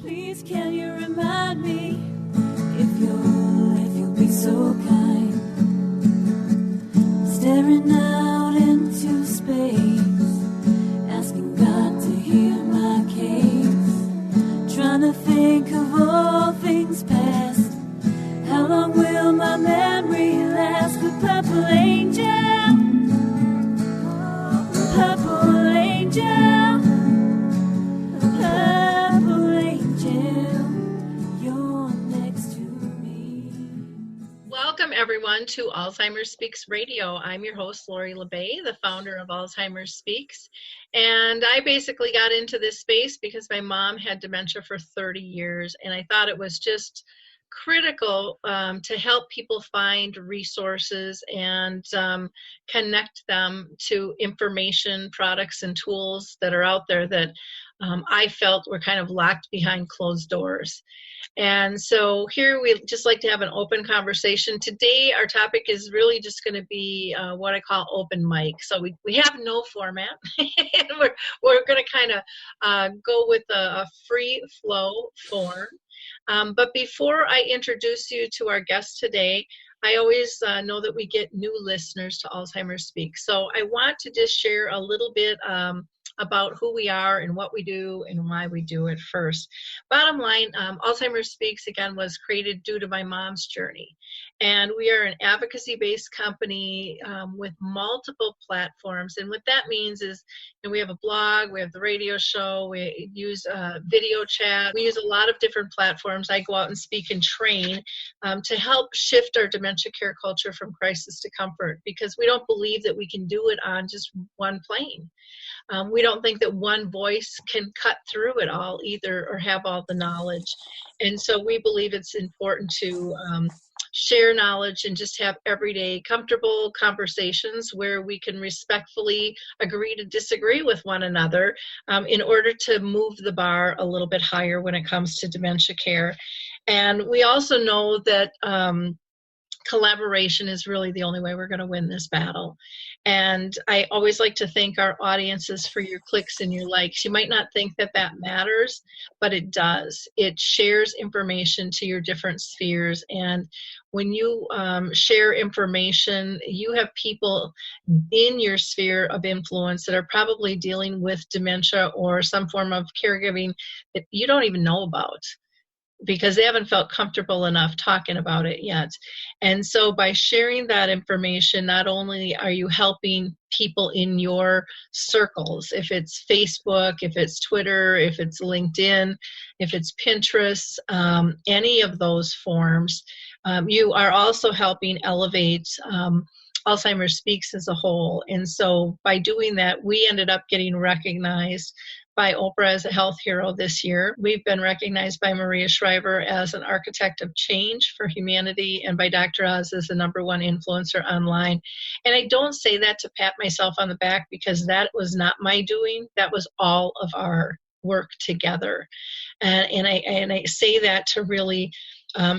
Please can you remind me if you'll be so kind, staring out into space, asking God to hear my case, trying to think of all things past. How long will my memory last? The purple angel, purple angel, purple angel, you're next to me. Welcome everyone to Alzheimer Speaks Radio. I'm your host, Lori LeBay, the founder of Alzheimer Speaks. And I basically got into this space because my mom had dementia for 30 years, and I thought it was just critical to help people find resources and connect them to information, products, and tools that are out there that I felt were kind of locked behind closed doors. And so here we just like to have an open conversation. Today our topic is really just going to be what I call open mic. So we have no format. And we're going to kind of go with a free flow form. But before I introduce you to our guest today, I always know that we get new listeners to Alzheimer Speaks. So I want to just share a little bit about who we are and what we do and why we do it first. Bottom line, Alzheimer Speaks, again, was created due to my mom's journey. And we are an advocacy-based company with multiple platforms. And what that means is, we have a blog, we have the radio show, we use video chat, we use a lot of different platforms. I go out and speak and train to help shift our dementia care culture from crisis to comfort, because we don't believe that we can do it on just one plane. We don't think that one voice can cut through it all either or have all the knowledge. And so we believe it's important to share knowledge and just have everyday comfortable conversations where we can respectfully agree to disagree with one another in order to move the bar a little bit higher when it comes to dementia care. And we also know that collaboration is really the only way we're going to win this battle. And I always like to thank our audiences for your clicks and your likes. You might not think that that matters, but it does. It shares information to your different spheres. And when you share information, you have people in your sphere of influence that are probably dealing with dementia or some form of caregiving that you don't even know about, because they haven't felt comfortable enough talking about it yet. And so by sharing that information, not only are you helping people in your circles, if it's Facebook, if it's Twitter, if it's LinkedIn, if it's Pinterest, any of those forms, you are also helping elevate Alzheimer Speaks as a whole. And so by doing that, we ended up getting recognized by Oprah as a health hero this year. We've been recognized by Maria Shriver as an architect of change for humanity, and by Dr. Oz as the #1 influencer online. And I don't say that to pat myself on the back, because that was not my doing. That was all of our work together. And I say that to really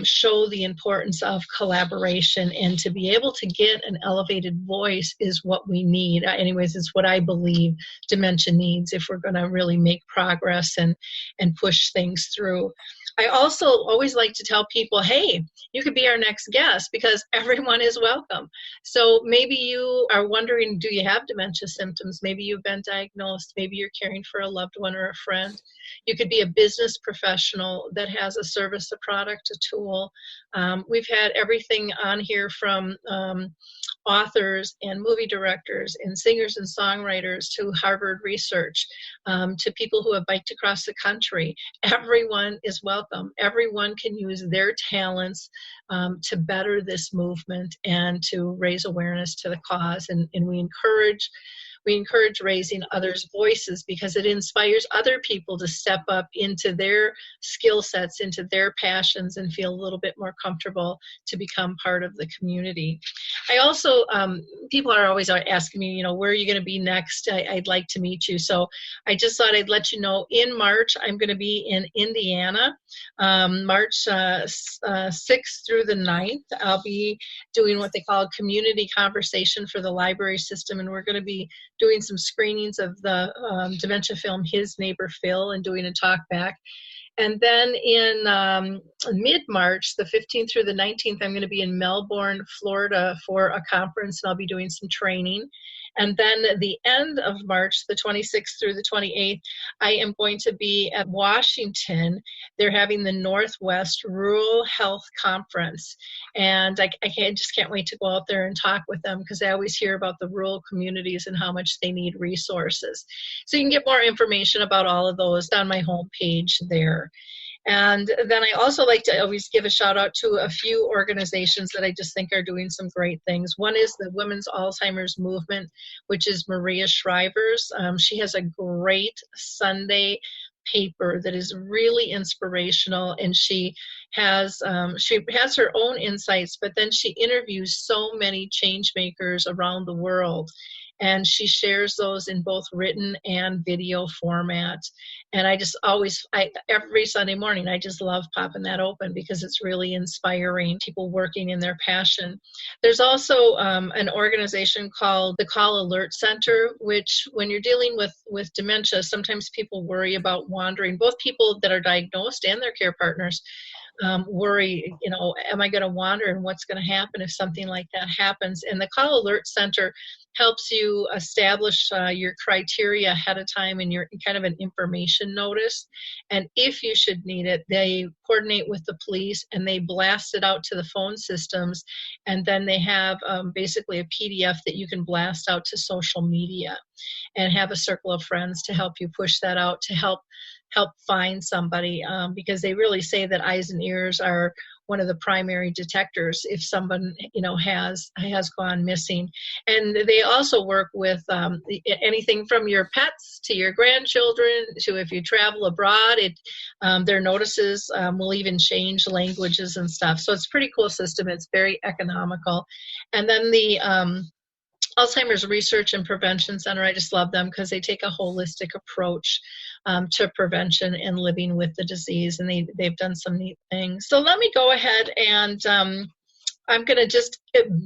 show the importance of collaboration, and to be able to get an elevated voice is what we need. Anyways, it's what I believe dementia needs if we're going to really make progress and push things through. I also always like to tell people, hey, you could be our next guest, because everyone is welcome. So maybe you are wondering, do you have dementia symptoms? Maybe you've been diagnosed. Maybe you're caring for a loved one or a friend. You could be a business professional that has a service, a product, a tool. We've had everything on here from authors and movie directors and singers and songwriters to Harvard research, to people who have biked across the country. Everyone is welcome. Everyone can use their talents to better this movement and to raise awareness to the cause. And we encourage raising others' voices, because it inspires other people to step up into their skill sets, into their passions, and feel a little bit more comfortable to become part of the community. I also, people are always asking me, where are you going to be next? I'd like to meet you. So I just thought I'd let you know, in March, I'm going to be in Indiana, March 6th through the 9th. I'll be doing what they call a community conversation for the library system, and we're going to be doing some screenings of the dementia film His Neighbor Phil, and doing a talk back. And then in mid-March, the 15th through the 19th, I'm going to be in Melbourne, Florida for a conference, and I'll be doing some training. And then at the end of March, the 26th through the 28th, I am going to be at Washington. They're having the Northwest Rural Health Conference. And I just can't wait to go out there and talk with them, because I always hear about the rural communities and how much they need resources. So you can get more information about all of those on my homepage there. And then I also like to always give a shout out to a few organizations that I just think are doing some great things. One is the Women's Alzheimer's Movement, which is Maria Shriver's. She has a great Sunday paper that is really inspirational, and she has her own insights, but then she interviews so many change makers around the world. And she shares those in both written and video format. And I just every Sunday morning, I just love popping that open, because it's really inspiring people working in their passion. There's also an organization called the Call Alert Center, which when you're dealing with dementia, sometimes people worry about wandering. Both people that are diagnosed and their care partners worry, am I going to wander, and what's going to happen if something like that happens? And the Call Alert Center helps you establish your criteria ahead of time in your kind of an information notice. And if you should need it, they coordinate with the police and they blast it out to the phone systems. And then they have basically a PDF that you can blast out to social media and have a circle of friends to help you push that out, to help find somebody, because they really say that eyes and ears are one of the primary detectors if someone has gone missing. And they also work with anything from your pets to your grandchildren to if you travel abroad. Their notices will even change languages and stuff. So it's a pretty cool system. It's very economical. And then the Alzheimer's Research and Prevention Center, I just love them because they take a holistic approach to prevention and living with the disease, and they've done some neat things. So let me go ahead and I'm going to just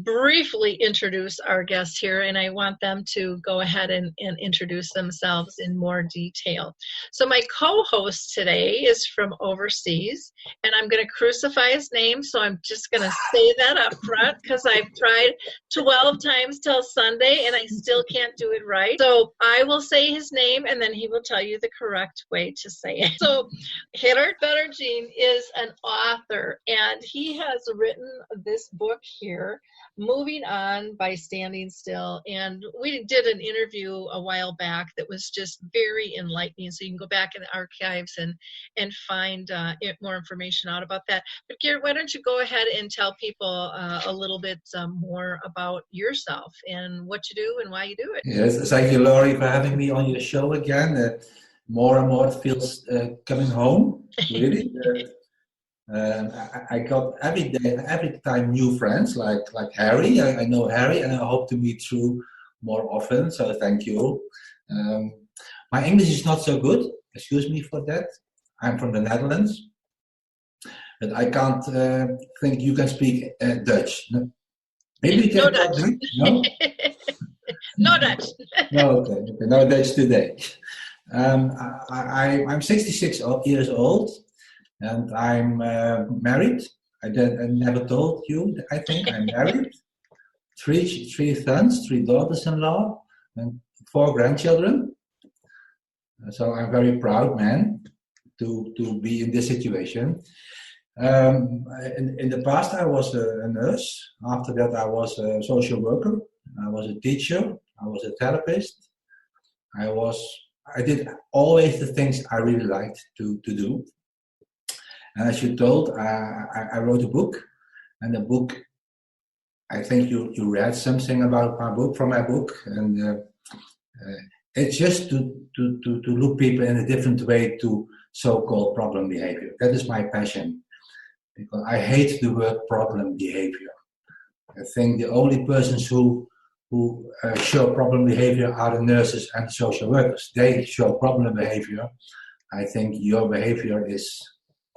briefly introduce our guests here, and I want them to go ahead and introduce themselves in more detail. So my co-host today is from overseas, and I'm going to crucify his name, so I'm just going to say that up front because I've tried 12 times till Sunday, and I still can't do it right. So I will say his name, and then he will tell you the correct way to say it. So Geert Bettinger is an author, and he has written this book here, Moving On by Standing Still. And we did an interview a while back that was just very enlightening. So you can go back in the archives and find more information out about that. But Geert, why don't you go ahead and tell people a little bit more about yourself and what you do and why you do it. Yes, thank you, Laurie, for having me on your show again. More and more it feels coming home, really. I got every time new friends like Harry. I know Harry, and I hope to meet you more often. So thank you. My English is not so good. Excuse me for that. I'm from the Netherlands, but I can't think you can speak Dutch. No? Maybe you can no Dutch. No? No Dutch. No, okay. No Dutch today. I'm 66 years old. And I'm married. I never told you, I think. I'm married. Three sons, 3 daughters-in-law, and 4 grandchildren. So I'm very proud man to be in this situation. In the past, I was a nurse. After that, I was a social worker. I was a teacher. I was a therapist. I did always the things I really liked to do. And as you told, I wrote a book, and the book, I think you read something about from my book, and it's just to look people in a different way to so-called problem behavior. That is my passion, because I hate the word problem behavior. I think the only persons who show problem behavior are the nurses and social workers. They show problem behavior. I think your behavior is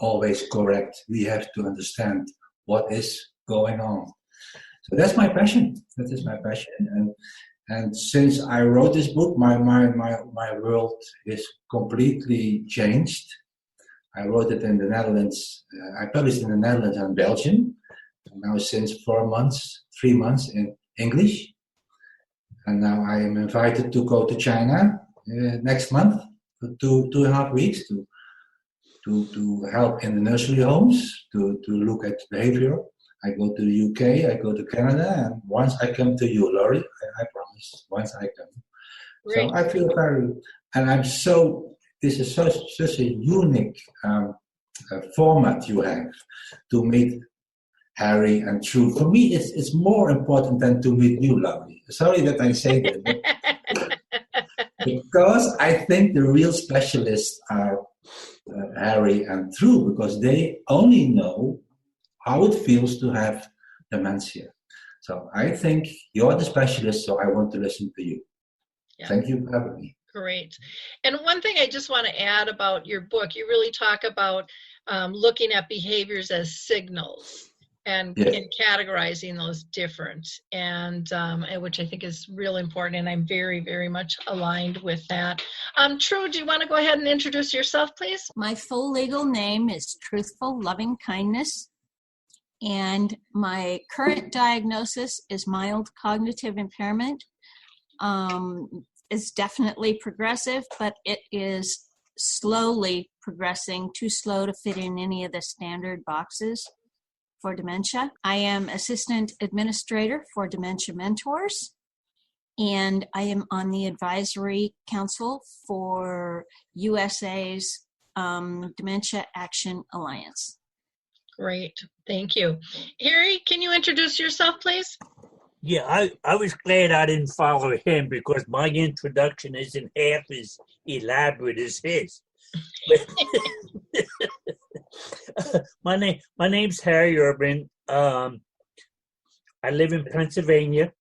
always correct. We have to understand what is going on. So that's my passion. That is my passion. And since I wrote this book, my world is completely changed. I wrote it in the Netherlands. I published in the Netherlands and Belgium. Now since 3 months in English. And now I am invited to go to China next month for 2.5 weeks to help in the nursery homes, to look at behavior. I go to the UK, I go to Canada, and once I come to you, Laurie, I promise, once I come. Great. So I feel this is such a unique format you have to meet Harry and True. For me, it's more important than to meet you, Laurie. Sorry that I say that. Because I think the real specialists are Harry and True, because they only know how it feels to have dementia. So I think you're the specialist, so I want to listen to you. Yeah. Thank you for having me. Great. And one thing I just want to add about your book, you really talk about looking at behaviors as signals. And, yes. and categorizing those different, and which I think is really important, and I'm very, very much aligned with that. True, do you want to go ahead and introduce yourself, please? My full legal name is Truthful, Loving Kindness, and my current diagnosis is mild cognitive impairment. It's definitely progressive, but it is slowly progressing, too slow to fit in any of the standard boxes for dementia. I am assistant administrator for Dementia Mentors, and I am on the advisory council for USA's Dementia Action Alliance. Great, thank you. Harry, can you introduce yourself, please? Yeah, I was glad I didn't follow him because my introduction isn't half as elaborate as his. My name's Harry Urban. I live in Pennsylvania.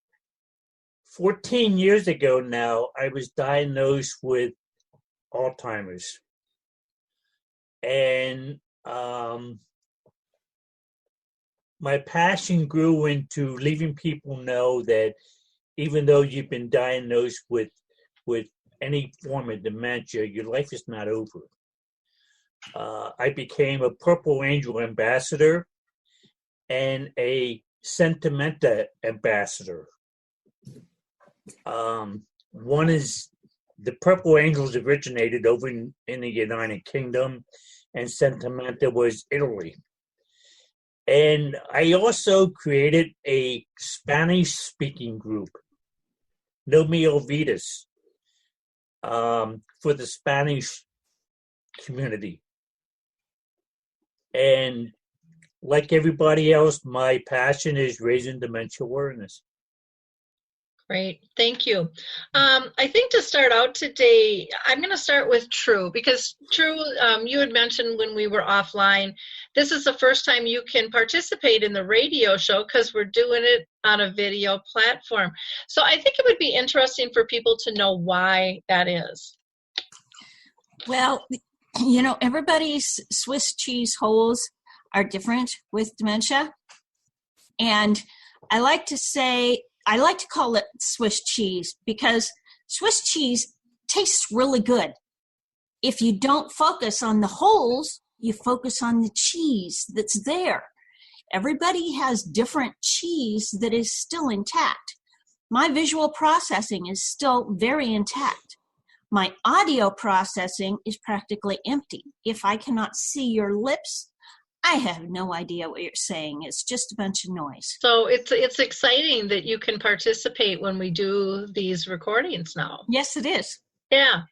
14 years ago now, I was diagnosed with Alzheimer's. And my passion grew into letting people know that even though you've been diagnosed with any form of dementia, your life is not over. I became a Purple Angel ambassador and a Sentimenta ambassador. One is the Purple Angels originated over in the United Kingdom, and Sentimenta was Italy. And I also created a Spanish-speaking group, No Me Olvides, for the Spanish community. And like everybody else, my passion is raising dementia awareness. Great, thank you. I think to start out today, I'm going to start with True, because True, you had mentioned when we were offline, this is the first time you can participate in the radio show because we're doing it on a video platform. So I think it would be interesting for people to know why that is. Well, you know, everybody's Swiss cheese holes are different with dementia. And I like to call it Swiss cheese because Swiss cheese tastes really good. If you don't focus on the holes, you focus on the cheese that's there. Everybody has different cheese that is still intact. My visual processing is still very intact. My audio processing is practically empty. If I cannot see your lips, I have no idea what you're saying. It's just a bunch of noise. So it's exciting that you can participate when we do these recordings now. Yes, it is. Yeah.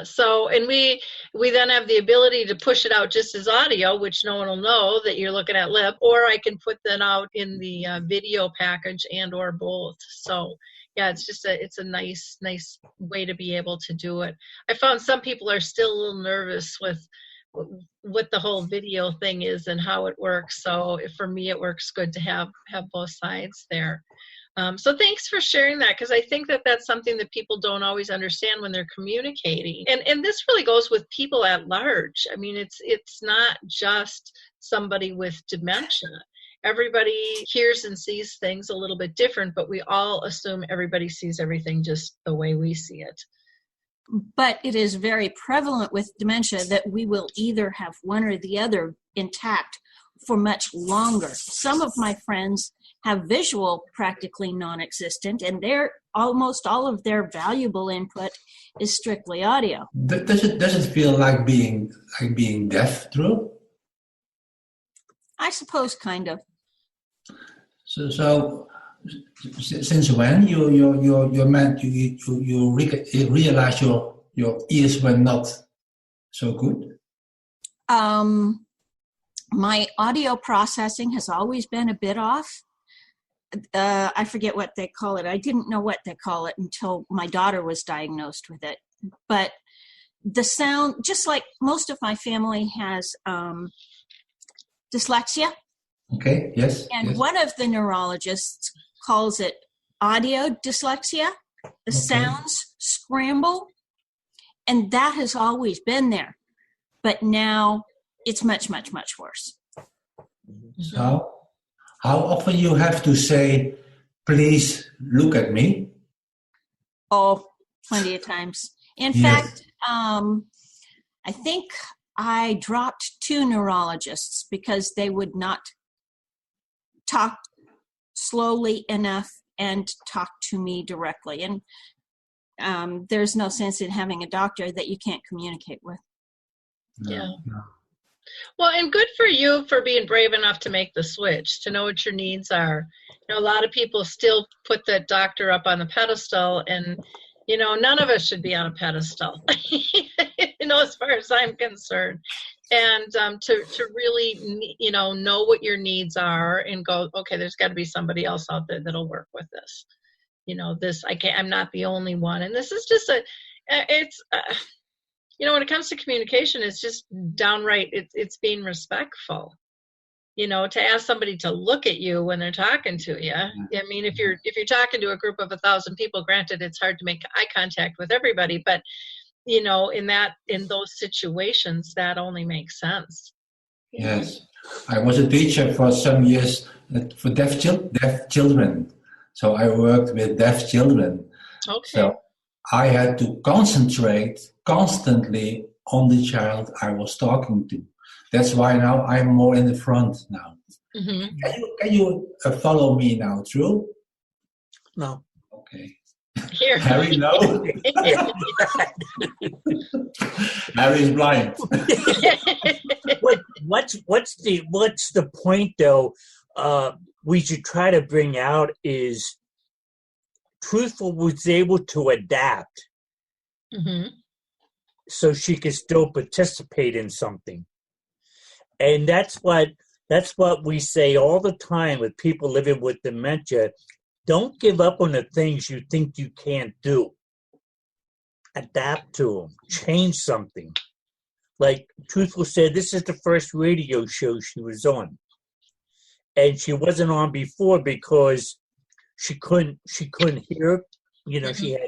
So, and we then have the ability to push it out just as audio, which no one will know that you're looking at lip, or I can put that out in the video package and or both. So yeah, it's a nice way to be able to do it. I found some people are still a little nervous with what the whole video thing is and how it works. So for me, it works good to have both sides there. So thanks for sharing that, because I think that that's something that people don't always understand when they're communicating. And this really goes with people at large. I mean, it's not just somebody with dementia. Everybody hears and sees things a little bit different, but we all assume everybody sees everything just the way we see it. But it is very prevalent with dementia that we will either have one or the other intact for much longer. Some of my friends have visual practically non-existent, and almost all of their valuable input is strictly audio. Does it feel like being deaf, Drew? I suppose, kind of. So since when you realize your ears were not so good? My audio processing has always been a bit off. I forget what they call it. I didn't know what they call it until my daughter was diagnosed with it. But the sound, just like most of my family has dyslexia. Okay, yes. And yes. one of the neurologists calls it audio dyslexia. The sounds scramble. And that has always been there. But now it's much, much, much worse. So, how often you have to say, please look at me? Oh, plenty of times. In Yes. fact, I think I dropped 2 neurologists because they would not talk slowly enough and talk to me directly. And there's no sense in having a doctor that you can't communicate with. Yeah. No. Well, and good for you for being brave enough to make the switch, to know what your needs are. You know, a lot of people still put the doctor up on the pedestal, and, you know, none of us should be on a pedestal, you know, as far as I'm concerned. And to really, you know what your needs are and go, okay, there's got to be somebody else out there that'll work with this. You know, I'm not the only one. And this is just you know, when it comes to communication, it's just downright, it's being respectful. You know, to ask somebody to look at you when they're talking to you. I mean, if you're talking to a group of 1,000 people, granted, it's hard to make eye contact with everybody, but you know, in those situations, that only makes sense. Yes, I was a teacher for some years for deaf children. So I worked with deaf children. Okay. So I had to concentrate constantly on the child I was talking to. That's why now I'm more in the front now. Mm-hmm. Can you follow me now, Drew? No. Okay. Here. Harry, no. Harry's blind. What's the point though? We should try to bring out is Truthful was able to adapt, Mm-hmm. so she could still participate in something, and that's what we say all the time with people living with dementia. Don't give up on the things you think you can't do. Adapt to them. Change something. Like Truthful said, this is the first radio show she was on. And she wasn't on before because she couldn't hear. You know, she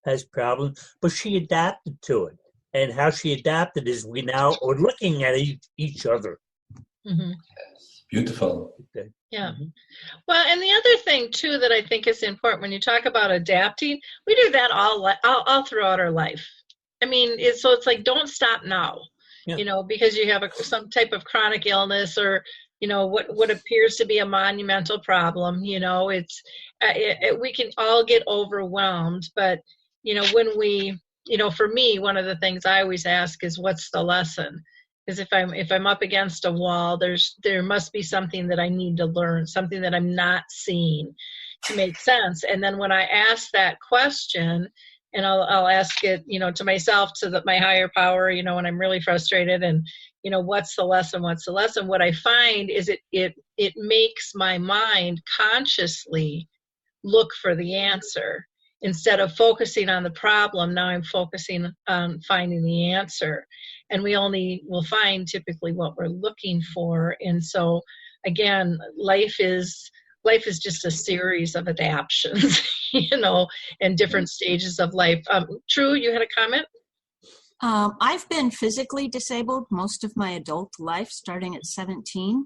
has problems, but she adapted to it. And how she adapted is we now are looking at each other. Mm-hmm. Yes, beautiful. Okay. Yeah. Well, and the other thing too that I think is important when you talk about adapting, we do that all throughout our life. I mean, it's like don't stop now. Yeah. You know, because you have some type of chronic illness or you know what appears to be a monumental problem. You know, we can all get overwhelmed, but you know when we, you know, for me, one of the things I always ask is what's the lesson? Because if I'm up against a wall, there must be something that I need to learn, something that I'm not seeing to make sense. And then when I ask that question, and I'll ask it, you know, to myself, to my higher power, you know, when I'm really frustrated, and you know, what's the lesson? What's the lesson? What I find is it makes my mind consciously look for the answer instead of focusing on the problem. Now I'm focusing on finding the answer. And we only will find typically what we're looking for. And so, again, life is just a series of adaptions, you know, and different stages of life. True, you had a comment? I've been physically disabled most of my adult life, starting at 17,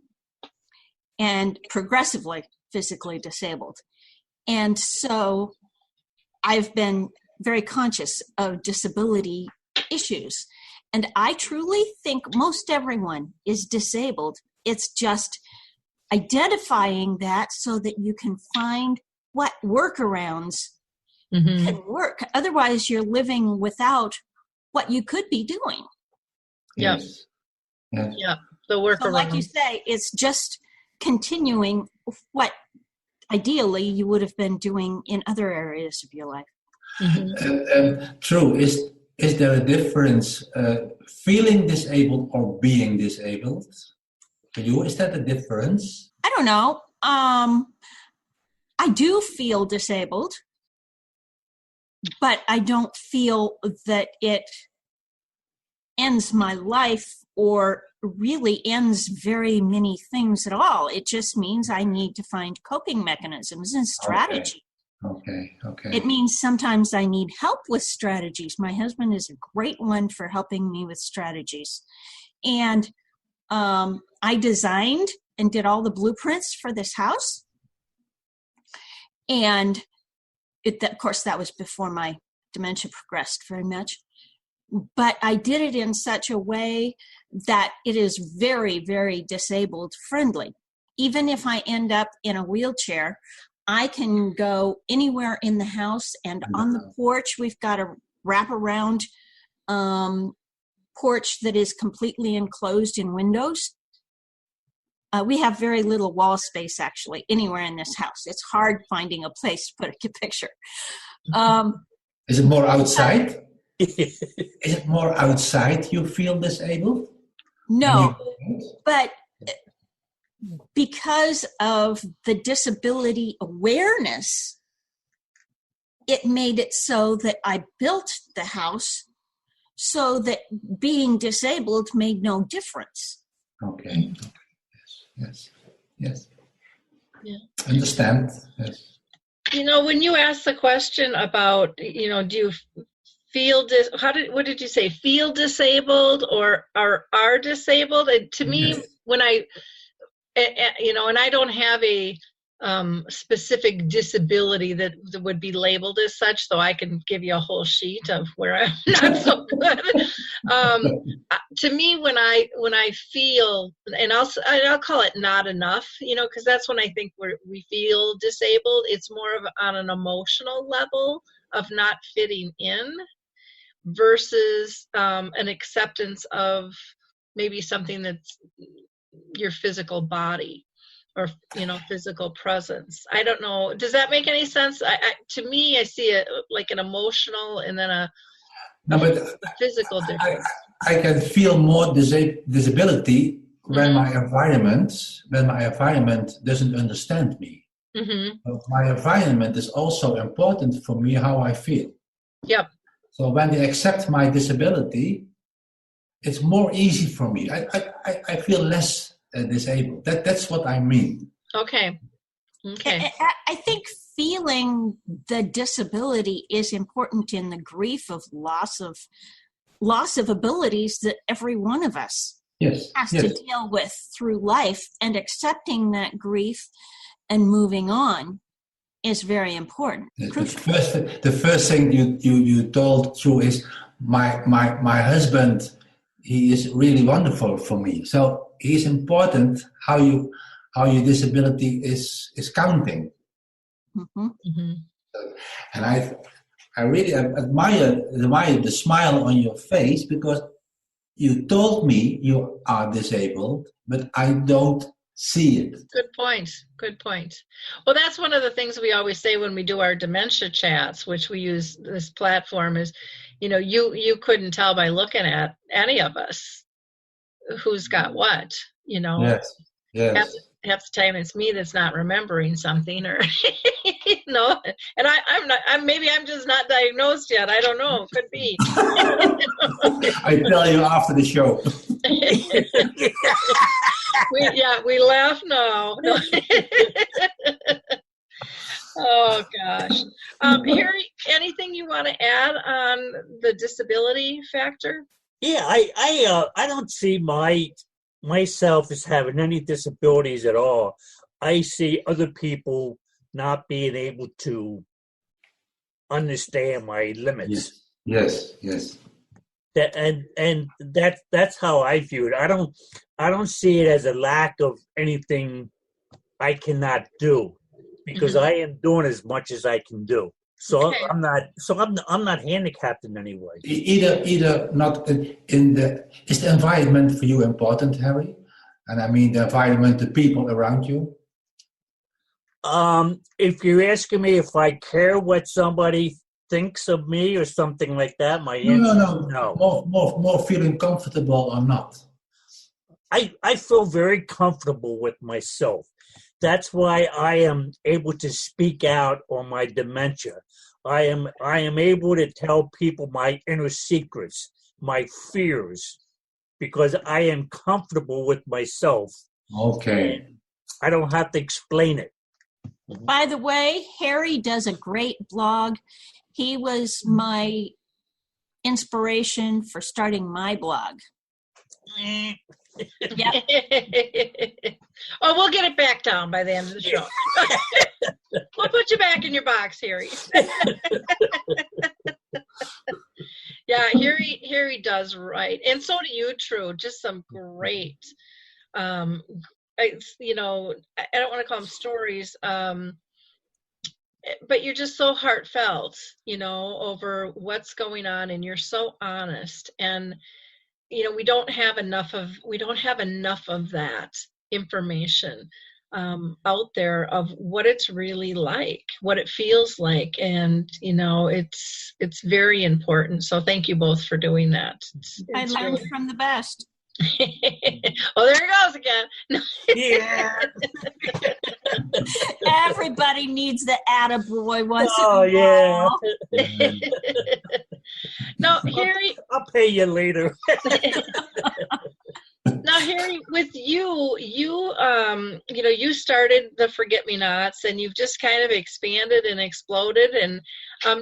and progressively physically disabled. And so I've been very conscious of disability issues. And I truly think most everyone is disabled. It's just identifying that so that you can find what workarounds can work. Otherwise, you're living without what you could be doing. Yes. Yes. Yeah. The workaround. So like you say, it's just continuing what ideally you would have been doing in other areas of your life. True. Is there a difference feeling disabled or being disabled? For you, is that a difference? I don't know. I do feel disabled, but I don't feel that it ends my life or really ends very many things at all. It just means I need to find coping mechanisms and strategy. Okay. It means sometimes I need help with strategies. My husband is a great one for helping me with strategies. And I designed and did all the blueprints for this house. And of course, that was before my dementia progressed very much. But I did it in such a way that it is very, very disabled friendly. Even if I end up in a wheelchair, I can go anywhere in the house, and on the porch, we've got a wraparound porch that is completely enclosed in windows. We have very little wall space, actually, anywhere in this house. It's hard finding a place to put a picture. Is it more outside? Is it more outside you feel disabled? No, but because of the disability awareness, it made it so that I built the house so that being disabled made no difference. Okay. Yes. Yeah. Understand. Yes. When you asked the question about, do you feel what did you say? Feel disabled or are disabled? And to me, when I, and I don't have a specific disability that would be labeled as such, so I can give you a whole sheet of where I'm not so good. To me, when I feel, and I'll call it not enough, because that's when I think we feel disabled. It's more of on an emotional level of not fitting in versus an acceptance of maybe something that's your physical body or physical presence. I don't know. Does that make any sense? To me, I see it like an emotional and then a physical difference. I can feel more disability when my environment doesn't understand me. My environment is also important for me, how I feel. Yep. So when they accept my disability, it's more easy for me. I feel less disabled. That's what I mean. Okay. I think feeling the disability is important in the grief of loss of abilities that every one of us has to deal with through life, and accepting that grief and moving on is very important. The first thing you told through is my husband. He is really wonderful for me. So he's important how your disability is counting. And I really admire the smile on your face, because you told me you are disabled, but I don't see it. Good point. Well, that's one of the things we always say when we do our dementia chats, which we use this platform, is, you couldn't tell by looking at any of us who's got what, Yes. Half the time it's me that's not remembering something, or and maybe I'm just not diagnosed yet. I don't know. Could be. I tell you after the show. we laugh now. Oh gosh. Harry, anything you want to add on the disability factor? Yeah, I don't see myself as having any disabilities at all. I see other people not being able to understand my limits. Yes. That's how I view it. I don't see it as a lack of anything I cannot do, because I am doing as much as I can do. So Okay. I'm not handicapped in any way. Either not in the. Is the environment for you important, Harry? And I mean the environment, the people around you. If you're asking me if I care what somebody thinks of me or something like that, my answer is no. More feeling comfortable or not. I feel very comfortable with myself. That's why I am able to speak out on my dementia. I am able to tell people my inner secrets, my fears, because I am comfortable with myself. Okay. And I don't have to explain it. By the way, Harry does a great blog. He was my inspiration for starting my blog. Yeah. Oh, we'll get it back down by the end of the show. We'll put you back in your box, Harry. Yeah, Harry does write, and so do you, True. Just some great, I don't want to call them stories, but you're just so heartfelt, over what's going on, and you're so honest. And we don't have enough of that information out there of what it's really like, what it feels like, and it's very important. So thank you both for doing that. I learned from the best. Oh, there it goes again. Yeah. Everybody needs the attaboy once in Oh, a while. yeah. No, Harry. I'll pay you later. Now, Harry, with you started the Forget-Me-Nots, and you've just kind of expanded and exploded. And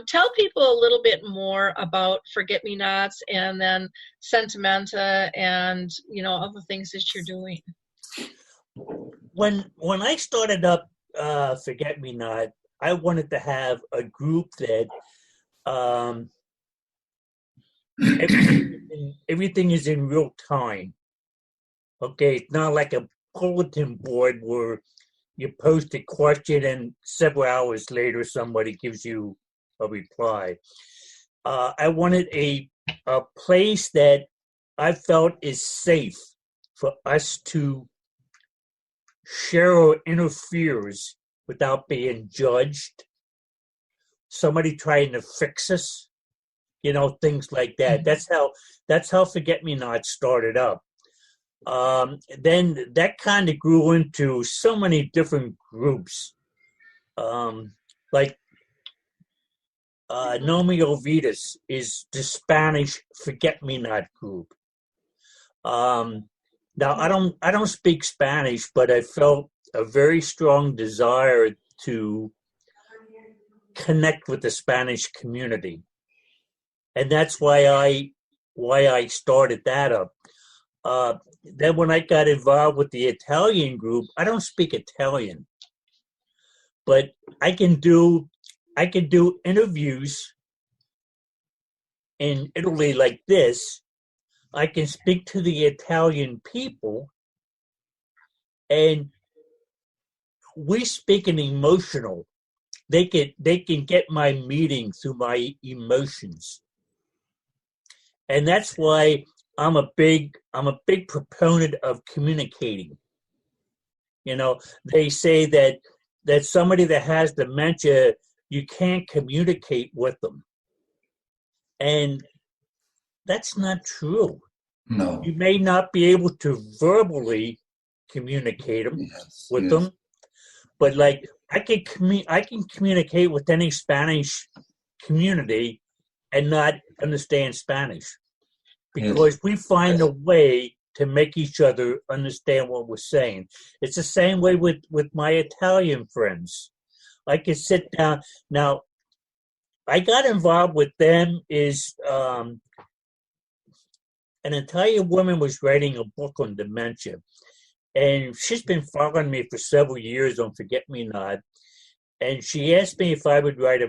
tell people a little bit more about Forget-Me-Nots, and then Sentimenta, and all the things that you're doing. When I started up Forget-Me-Not, I wanted to have a group that everything is in real time. Okay, it's not like a bulletin board where you post a question and several hours later somebody gives you a reply. I wanted a place that I felt is safe for us to share our inner fears without being judged. Somebody trying to fix us, things like that. That's how Forget-Me-Not started up. Then that kind of grew into so many different groups, like Nomi Ovidas is the Spanish Forget-Me-Not group. Now I don't speak Spanish, but I felt a very strong desire to connect with the Spanish community, and that's why I started that up. Then when I got involved with the Italian group, I don't speak Italian, but I can do interviews in Italy like this. I can speak to the Italian people, and we speak in emotional. They can get my meaning through my emotions, and that's why I'm a big proponent of communicating. They say that somebody that has dementia, you can't communicate with them, and that's not true. No. You may not be able to verbally communicate with them, but like I can communicate with any Spanish community and not understand Spanish, because we find a way to make each other understand what we're saying. It's the same way with my Italian friends. I can sit down. Now, I got involved with them is an Italian woman was writing a book on dementia, and she's been following me for several years on Forget-Me-Not, and she asked me if I would write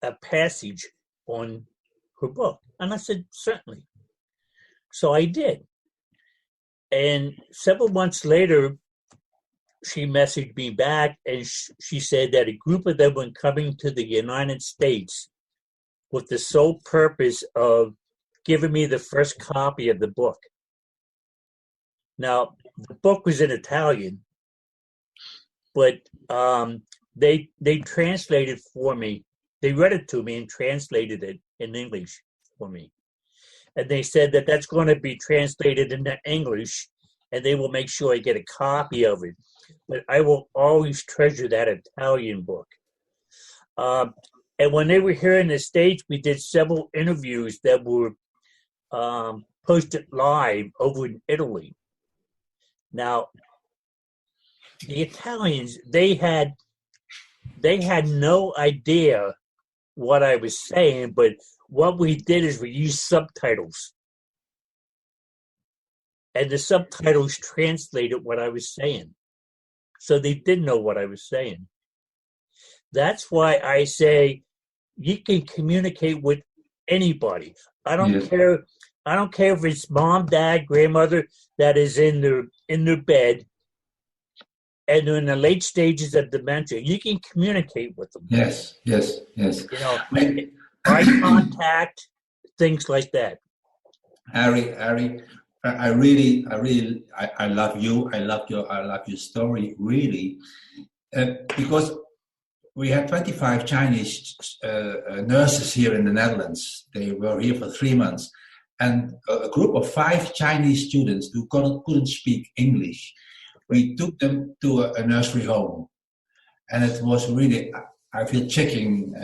a passage on her book? And I said, certainly. So I did. And several months later, she messaged me back, and she said that a group of them were coming to the United States with the sole purpose of giving me the first copy of the book. Now, the book was in Italian, but they translated for me. They read it to me and translated it in English for me. And they said that that's going to be translated into English, and they will make sure I get a copy of it. But I will always treasure that Italian book. And when they were here in the States, we did several interviews that were posted live over in Italy. Now, the Italians, they had no idea what I was saying, but what we did is we used subtitles. And the subtitles translated what I was saying. So they did know what I was saying. That's why I say you can communicate with anybody. I don't care. I don't care if it's mom, dad, grandmother that is in their bed and they're in the late stages of dementia. You can communicate with them. Yes. You know, eye contact, things like that. Harry, I really love you. I love your story really, because we had 25 Chinese nurses here in the Netherlands. They were here for 3 months, and a group of 5 Chinese students who couldn't speak English. We took them to a nursery home, and it was really. I feel chicken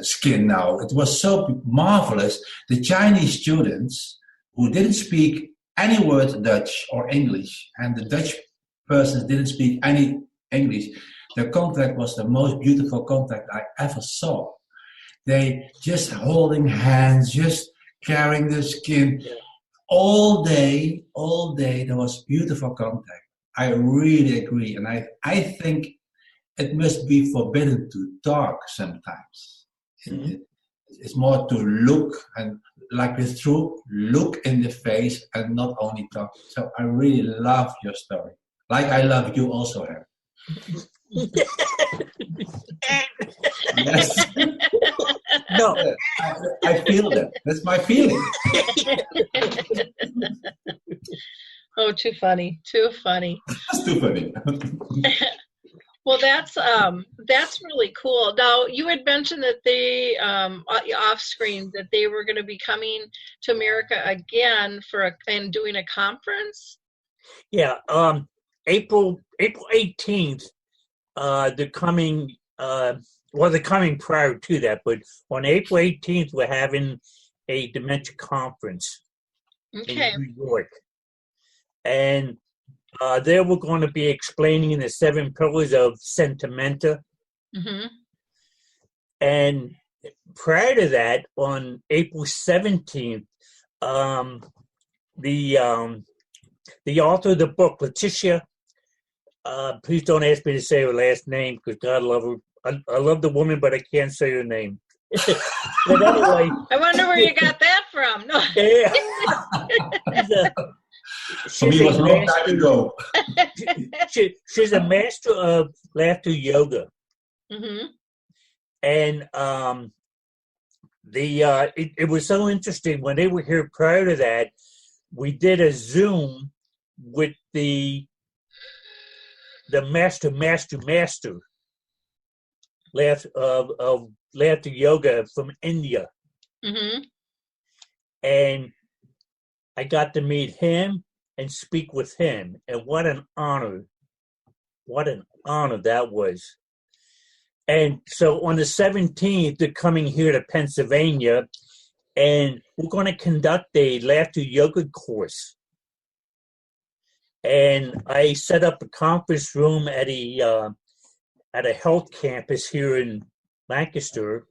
skin now. It was so marvelous. The Chinese students who didn't speak any word Dutch or English, and the Dutch persons didn't speak any English. The contact was the most beautiful contact I ever saw. They just holding hands, just carrying the skin. All day, there was beautiful contact. I really agree. And I think it must be forbidden to talk sometimes. Mm-hmm. It's more to look, and like with Truth, look in the face and not only talk. So I really love your story. Like I love you also, Harry. Yes. No, I feel that. That's my feeling. Oh, too funny. That's too funny. Well, that's really cool. Now, you had mentioned that they off screen that they were going to be coming to America again and doing a conference. Yeah, April 18th. They're coming. They're coming prior to that, but on April 18th, we're having a dementia conference in New York, and there we're going to be explaining the 7 pillars of sentimenta. Mm-hmm. And prior to that, on April 17th, the author of the book, Letitia, please don't ask me to say her last name because God love her. I love the woman, but I can't say her name. But anyway, I wonder where you got that from. No. Yeah. She's a master of laughter yoga. Mm-hmm. And it was so interesting when they were here prior to that. We did a Zoom with the master of laughter yoga from India. Mm-hmm. And I got to meet him and speak with him. And what an honor that was. And so on the 17th, they're coming here to Pennsylvania, and we're going to conduct a laughter yoga course. And I set up a conference room at a health campus here in Lancaster,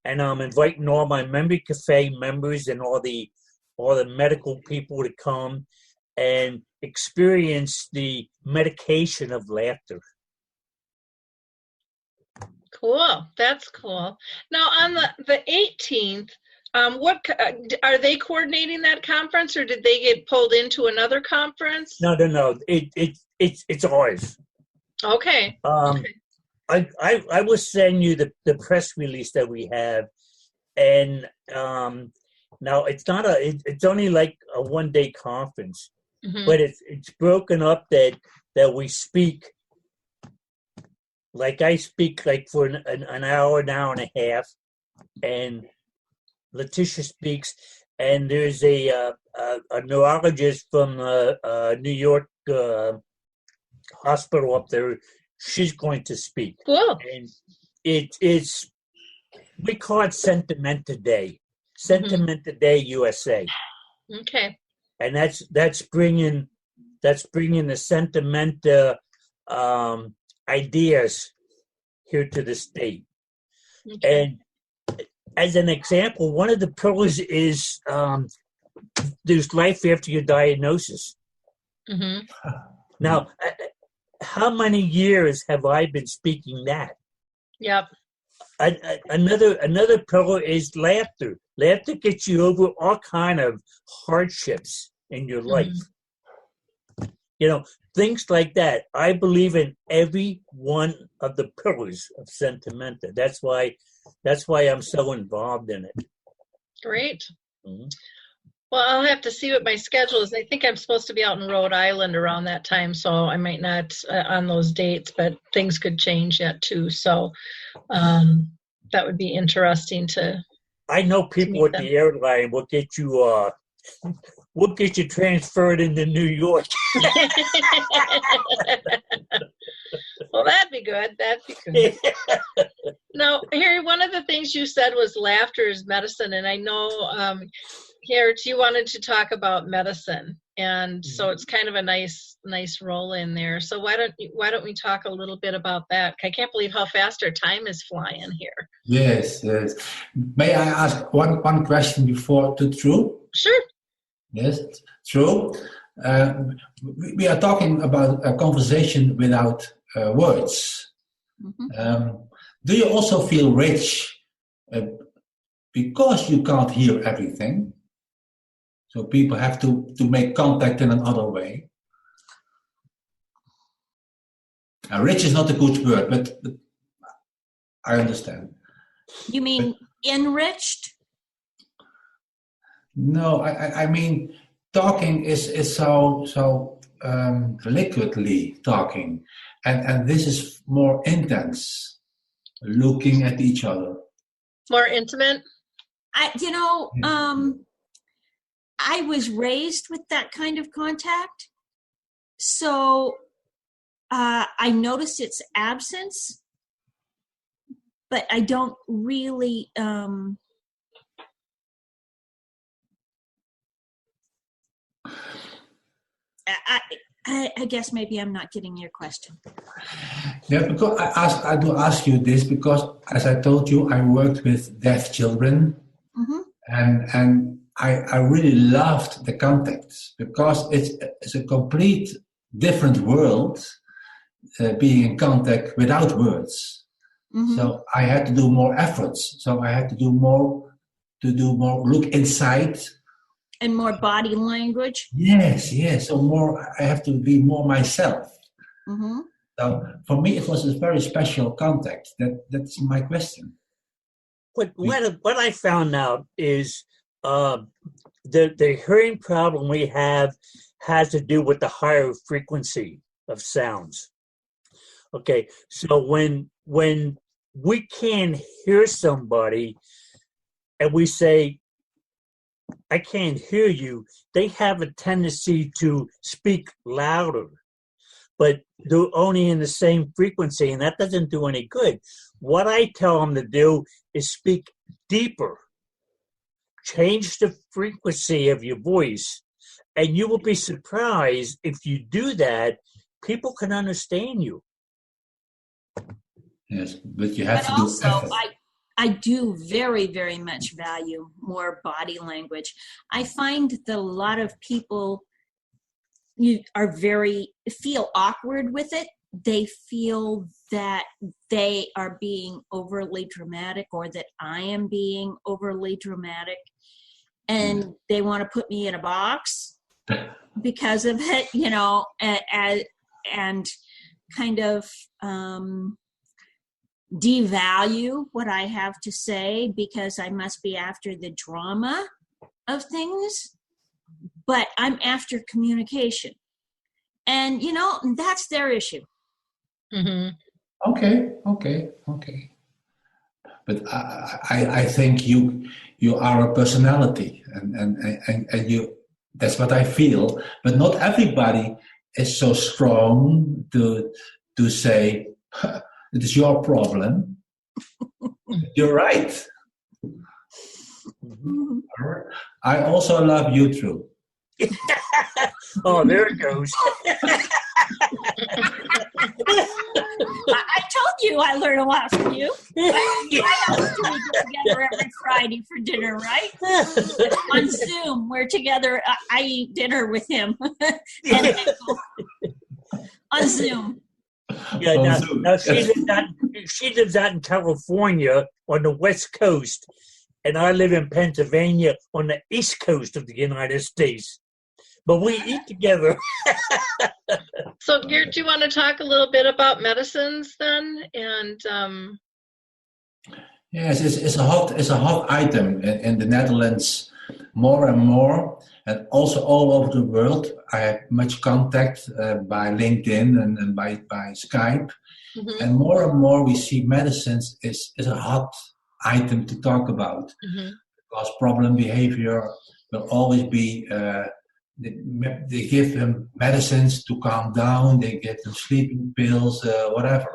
and I'm inviting all my Memory Cafe members and all the medical people to come and experience the medication of laughter. Cool. That's cool. Now on the 18th, are they coordinating that conference, or did they get pulled into another conference? No. It's ours. Okay. Okay. I will send you the press release that we have, and now it's only like a 1-day conference, but it's broken up that we speak. Like I speak like for an hour and a half, and Letitia speaks, and there's a neurologist from New York hospital up there. She's going to speak. Cool. And it's we call it Sentimenta Day. Sentimenta Day USA. Okay. And that's bringing the Sentimenta ideas here to the state. Okay. And as an example, one of the pillars is there's life after your diagnosis. Now, how many years have I been speaking that? Yep. Another pillar is laughter. Laughter gets you over all kind of hardships in your life. Things like that. I believe in every one of the pillars of Sentimenta. That's why I'm so involved in it. Great. Well, I'll have to see what my schedule is. I think I'm supposed to be out in Rhode Island around that time, so I might not on those dates, but things could change yet too. So that would be interesting to. I know people at the airline will get you. We'll get you transferred into New York. Well, that'd be good. Now, Harry, one of the things you said was laughter is medicine, and I know, Geert, you wanted to talk about medicine, and so it's kind of a nice roll in there. So why don't we talk a little bit about that? I can't believe how fast our time is flying here. Yes. May I ask one question before to True? Sure. Yes, True. We are talking about a conversation without words. Do you also feel rich because you can't hear everything? So people have to make contact in another way. Rich is not a good word, but I understand. You mean enriched? No, I mean talking is so liquidly talking, and this is more intense, looking at each other. More intimate. I was raised with that kind of contact, so I notice its absence, but I don't really. I guess maybe I'm not getting your question. Yeah, because I do ask you this because, as I told you, I worked with deaf children, and I really loved the context because it's a complete different world, being in contact without words. So I had to do more efforts. So I had to do more look inside. And more body language? Yes. So I have to be more myself. So for me, it was a very special contact. That's my question. What I found out is the hearing problem we have has to do with the higher frequency of sounds. Okay, so when we can't hear somebody and we say, I can't hear you, they have a tendency to speak louder, but they're only in the same frequency, and that doesn't do any good. What I tell them to do is speak deeper. Change the frequency of your voice, and you will be surprised if you do that, people can understand you. Yes, but you have to do effort. I do very, very much value more body language. I find that a lot of people feel awkward with it they feel that they are being overly dramatic, or that I am being overly dramatic, and they want to put me in a box because of it, and kind of devalue what I have to say because I must be after the drama of things, but I'm after communication. And, that's their issue. Mm-hmm. Okay. But I think you are a personality, and you. That's what I feel. But not everybody is so strong to say it is your problem. You're right. I also love you, True. Oh, there it goes. I told you I learn a lot from you. Why else do we get together every Friday for dinner, right? On Zoom, we're together. I eat dinner with him. On Zoom. Yeah, now she lives out in California on the West Coast, and I live in Pennsylvania on the East Coast of the United States. But we eat together. So, Geert, do you want to talk a little bit about medicines then? And yes, it's a hot item in the Netherlands, more and more, and also all over the world. I have much contact by LinkedIn and by Skype, mm-hmm. and more we see medicines is a hot item to talk about, Mm-hmm. because problem behavior will always be. They give them medicines to calm down. They give them sleeping pills, whatever.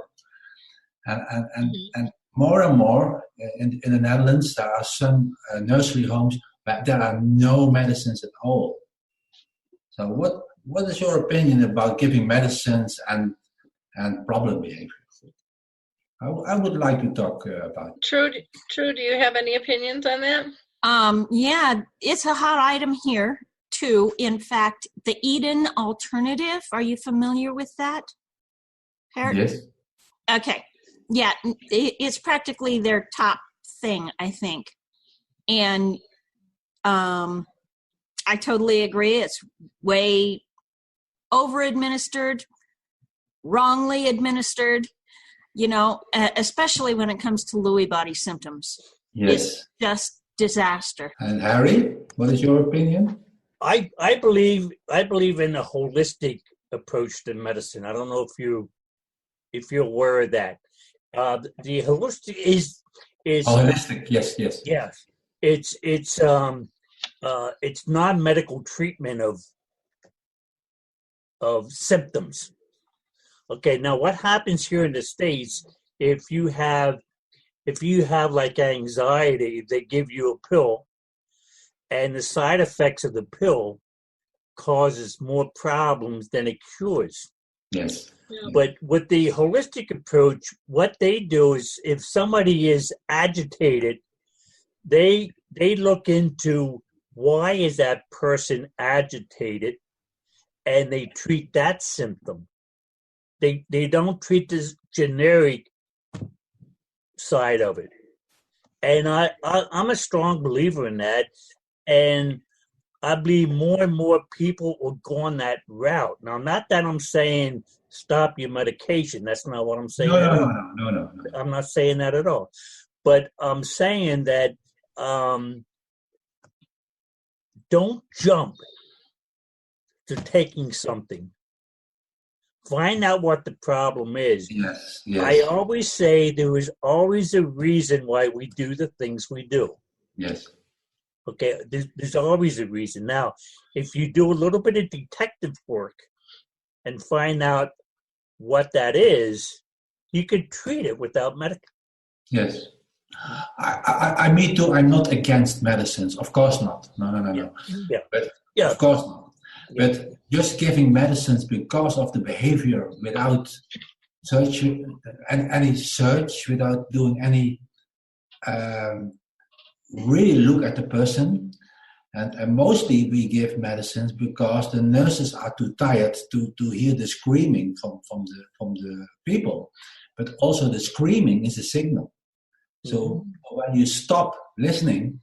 And more and more in the Netherlands, there are some nursery homes where there are no medicines at all. So, what is your opinion about giving medicines and problem behavior? I would like to talk about. True. Do you have any opinions on that? Yeah, it's a hot item here too. In fact, the Eden alternative. Are you familiar with that, Harry? Yes. Okay. Yeah, it's practically their top thing, I think. And I totally agree. It's way over-administered, wrongly administered, especially when it comes to Lewy body symptoms. Yes. It's just disaster. And Harry, what is your opinion? I believe in a holistic approach to medicine. I don't know if you're aware of that. The holistic is holistic. Yes. Yes. It's non-medical treatment of symptoms. Okay, now what happens here in the States, if you have like anxiety, they give you a pill, and the side effects of the pill causes more problems than it cures. Yes. But with the holistic approach, what they do is if somebody is agitated, they look into why is that person agitated, and they treat that symptom. They don't treat this generic side of it. And I'm a strong believer in that. And I believe more and more people will go on that route. Now, not that I'm saying stop your medication. That's not what I'm saying. No. I'm not saying that at all. But I'm saying that don't jump to taking something. Find out what the problem is. Yes. I always say there is always a reason why we do the things we do. Yes. Okay, there's always a reason. Now, if you do a little bit of detective work and find out what that is, you could treat it without medication. Yes. Me too. I'm not against medicines. Of course not. No. Yeah. But yeah. Of course not. Yeah. But just giving medicines because of the behavior without any search, without doing any really look at the person, And mostly we give medicines because the nurses are too tired to hear the screaming from the people. But also the screaming is a signal. So when you stop listening,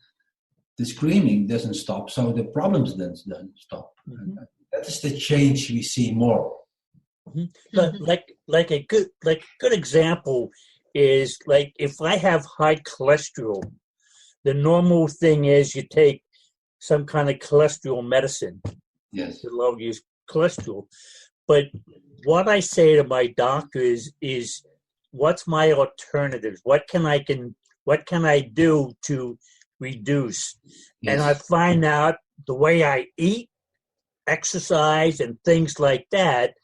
the screaming doesn't stop, so the problems don't stop. And that is the change we see more. Like a good example is like if I have high cholesterol, the normal thing is you take some kind of cholesterol medicine. Yes. To lower your cholesterol. But what I say to my doctor is what's my alternatives? What can I do to reduce? Yes. And I find out the way I eat, exercise, and things like that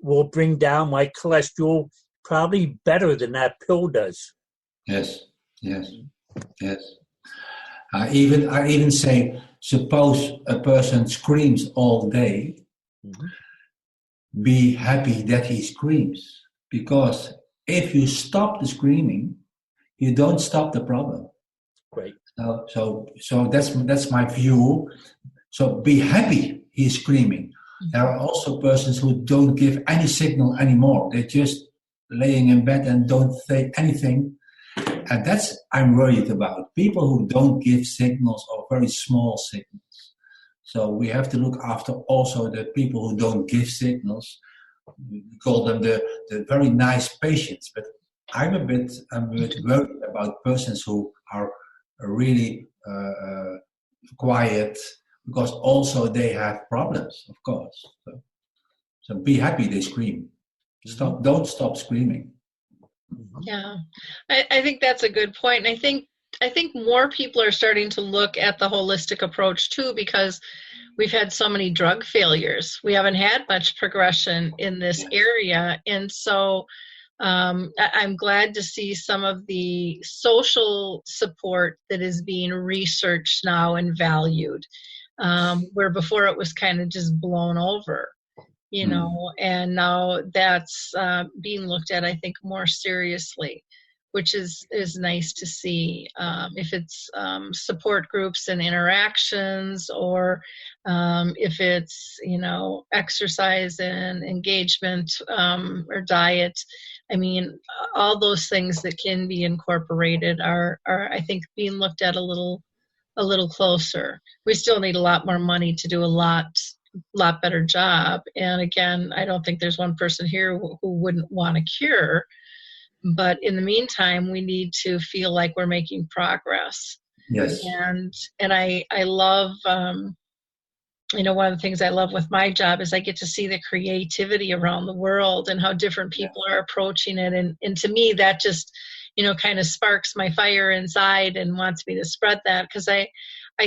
will bring down my cholesterol probably better than that pill does. Yes. I even say, suppose a person screams all day, be happy that he screams. Because if you stop the screaming, you don't stop the problem. Great. So that's my view. So be happy he's screaming. There are also persons who don't give any signal anymore. They're just laying in bed and don't say anything. And that's I'm worried about. People who don't give signals or very small signals. So we have to look after also the people who don't give signals. We call them the very nice patients. But I'm a bit worried about persons who are really quiet, because also they have problems, of course. So be happy they scream. Don't stop screaming. Yeah, I think that's a good point. And I think more people are starting to look at the holistic approach too, because we've had so many drug failures. We haven't had much progression in this area. And so I'm glad to see some of the social support that is being researched now and valued, where before it was kind of just blown over. And now that's being looked at, I think, more seriously, which is nice to see. If it's support groups and interactions, or if it's, exercise and engagement or diet. I mean, all those things that can be incorporated are I think, being looked at a little closer. We still need a lot more money to do a lot better job. And again, I don't think there's one person here who wouldn't want a cure. But in the meantime, we need to feel like we're making progress. Yes. And I love, one of the things I love with my job is I get to see the creativity around the world and how different people are approaching it. And to me, that just, kind of sparks my fire inside and wants me to spread that, because I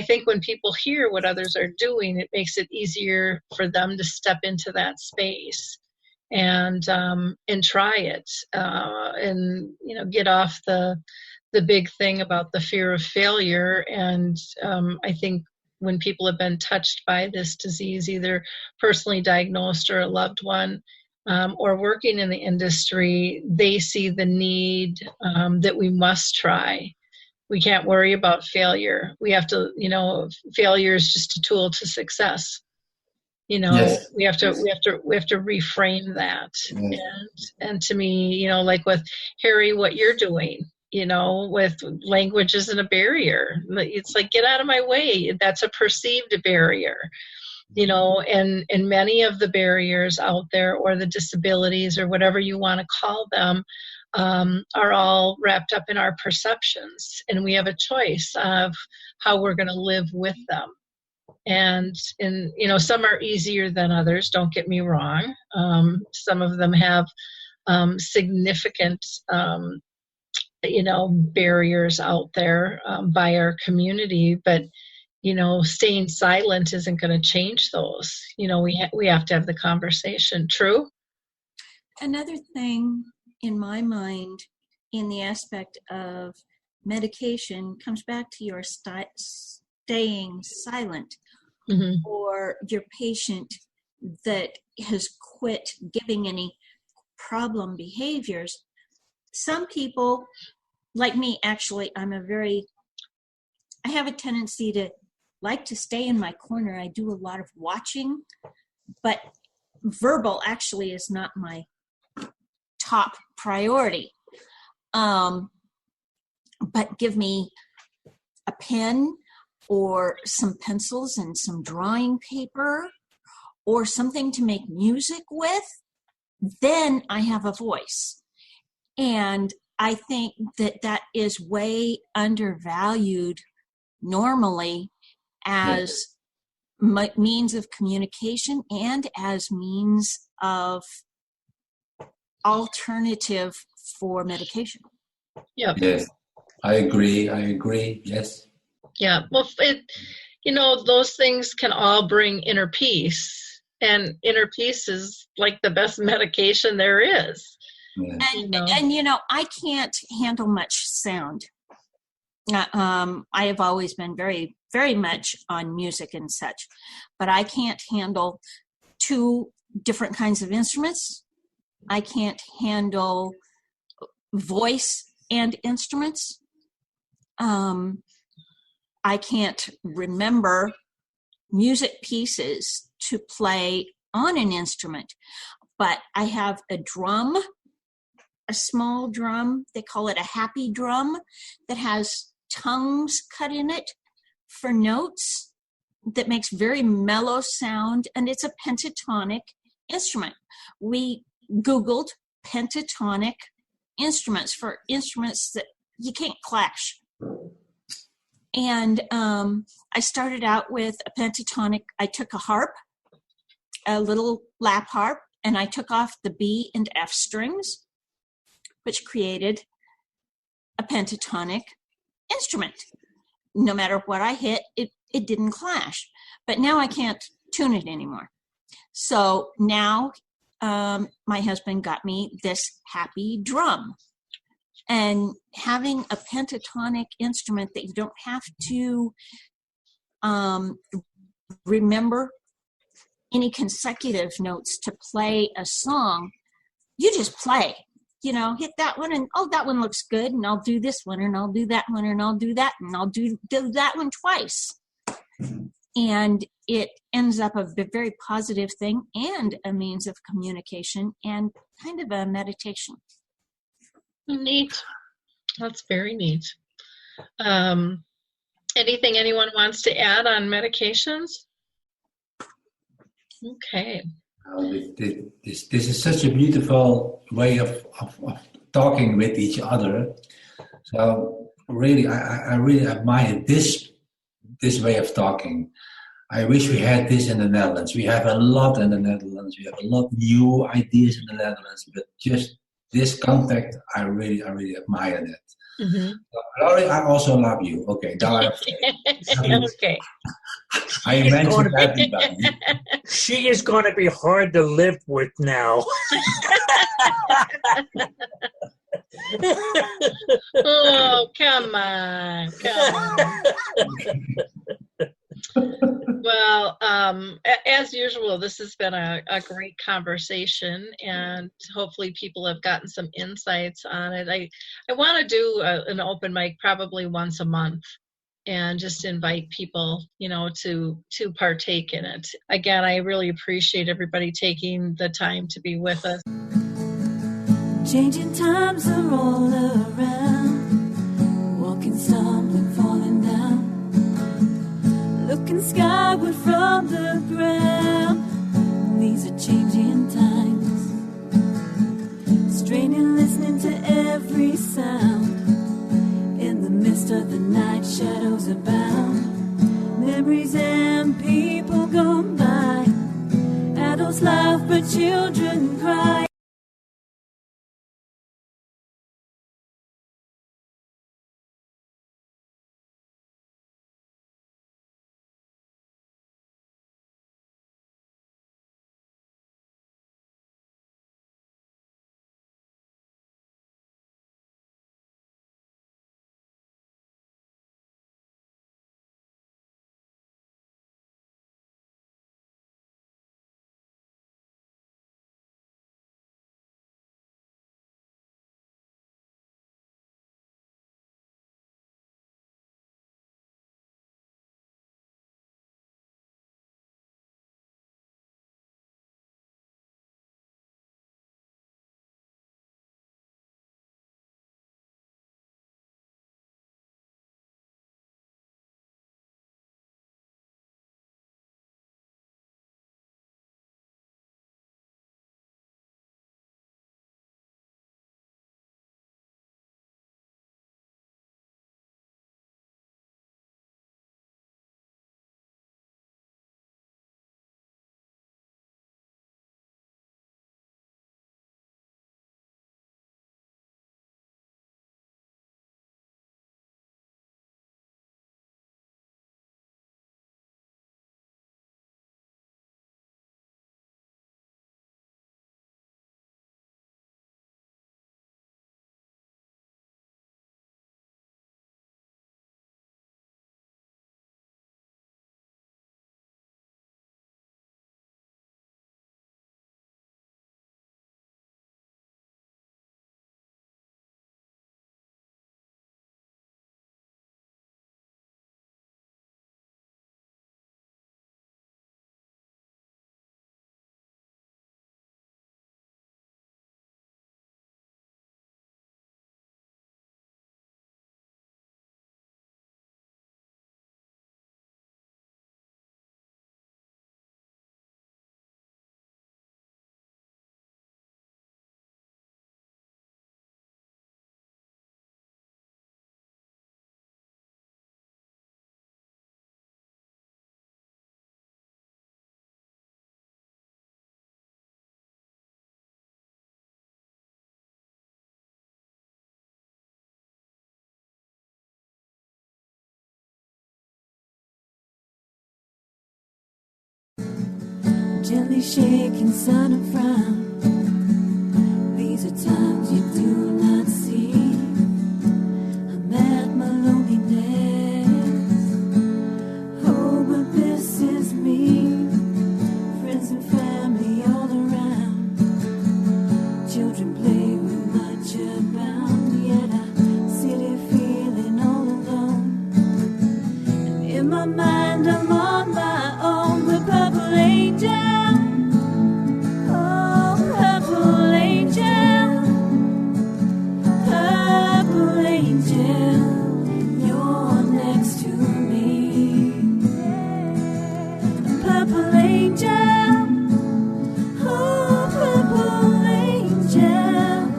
think when people hear what others are doing, it makes it easier for them to step into that space and try it, and get off the big thing about the fear of failure. And I think when people have been touched by this disease, either personally diagnosed or a loved one, or working in the industry, they see the need that we must try. We can't worry about failure. We have to, failure is just a tool to success. Yes. We have to reframe that. Yes. And to me, like with Harry, what you're doing, with language isn't a barrier. It's like, get out of my way. That's a perceived barrier. And many of the barriers out there, or the disabilities, or whatever you want to call them, are all wrapped up in our perceptions, and we have a choice of how we're going to live with them. And some are easier than others, don't get me wrong. Some of them have significant barriers out there by our community, but staying silent isn't going to change those. We have to have the conversation. True. Another thing in my mind, in the aspect of medication, comes back to your staying silent, or your patient that has quit giving any problem behaviors. Some people, like me, actually, I have a tendency to like to stay in my corner. I do a lot of watching, but verbal actually is not my top priority. But give me a pen or some pencils and some drawing paper or something to make music with, then I have a voice. And I think that is way undervalued normally as means of communication and as means of alternative for medication. Yeah. Yes, I agree. Yes. Yeah. Well, those things can all bring inner peace, and inner peace is like the best medication there is. Yeah. And I can't handle much sound. I have always been very, very much on music and such, but I can't handle two different kinds of instruments. I can't handle voice and instruments. I can't remember music pieces to play on an instrument, but I have a drum, a small drum. They call it a happy drum that has tongues cut in it for notes that makes very mellow sound, and it's a pentatonic instrument. We Googled pentatonic instruments for instruments that you can't clash. And I started out with a pentatonic. I took a harp, a little lap harp, and I took off the B and F strings, which created a pentatonic instrument. No matter what I hit, it didn't clash. But now I can't tune it anymore. So now my husband got me this happy drum. And having a pentatonic instrument that you don't have to remember any consecutive notes to play a song, you just play. Hit that one and, that one looks good, and I'll do this one, and I'll do that one, and I'll do that, and I'll do that one twice. And it ends up a very positive thing and a means of communication and kind of a meditation. Neat. That's very neat. Anything anyone wants to add on medications? Okay. This is such a beautiful way of talking with each other. So really, I really admire this way of talking. I wish we had this in the Netherlands. We have a lot in the Netherlands. We have a lot of new ideas in the Netherlands, but just this contact, I really admire that. Mm-hmm. Laurie, I also love you. Okay, now okay. I mentioned everybody. She is going to be hard to live with now. Oh, come on. Well, as usual, this has been a great conversation, and hopefully people have gotten some insights on it. I want to do an open mic probably once a month and just invite people, to partake in it. Again, I really appreciate everybody taking the time to be with us. Changing times are all around, walking, stumbling, falling down, looking skyward from the ground. These are changing times, straining, listening to every sound. In the midst of the night, shadows abound, memories and people gone by. Adults laugh, but children cry. gently shaking sun and frown. These are times you do not see. I'm at my loneliness. Oh, but this is me. Friends and family all around. Children play with much abound. Yet I silly feeling all alone. And in my mind I'm on my own. The purple angel. Oh, purple angel. Purple angel. You're next to me. Purple angel. Oh, purple angel.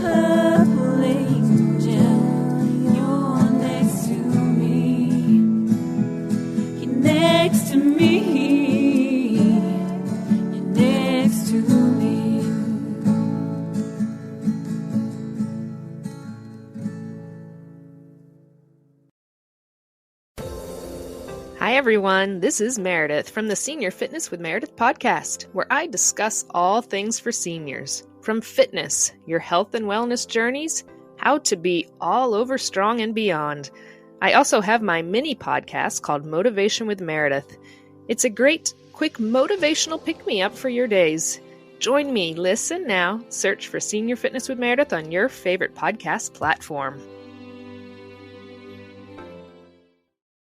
Purple angel. You're next to me. You're next to me. You're next to me. Hi, everyone. This is Meredith from the Senior Fitness with Meredith podcast, where I discuss all things for seniors. From fitness, your health and wellness journeys, how to be all over strong and beyond. I also have my mini podcast called Motivation with Meredith. It's a great, quick motivational pick-me-up for your days. Join me, listen now, search for Senior Fitness with Meredith on your favorite podcast platform.